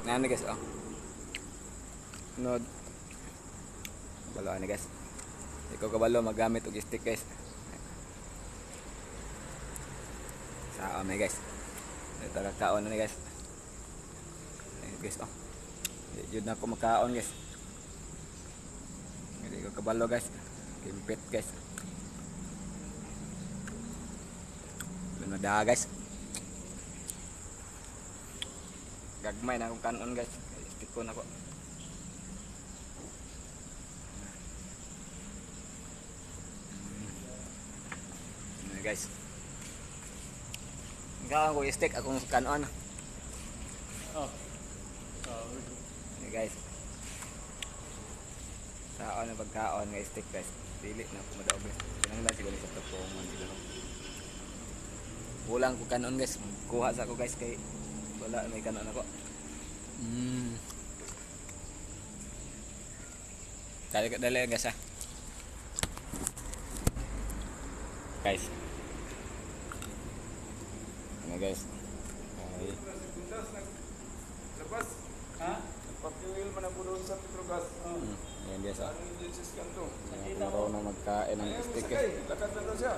Ngayon ni guys, oh. Sunod. Balo ni guys. Ikaw kabalo magamit og stick guys. Sa may guys. Ito kaon na ni guys. Ayun guys, oh. Yun na ako makaon guys. Hindi ko kabalo guys. Kimpit guys. Yun na guys. Gagmay na akong kanon guys. Stick ko na ko. Guys. Gawang ko stick akong kanon. Oh. Hey guys. Saon na pagkaon nga stick guys. Dili na ako madaog guys. Kinahanglan siguro sa performance siguro. Kulang ko kanon guys. Kuha sa ako guys kay wala may kanon ako. Dali guys ha. Guys. Ano guys? Ay. Lepas, Ha? papiwil man ako doon sa Petrogas. Yan guys ha. Ano yung Jesus kanto? Marunong magkain ng Ayun, stick sakay. guys. Lakad na doon siya.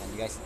Yan guys.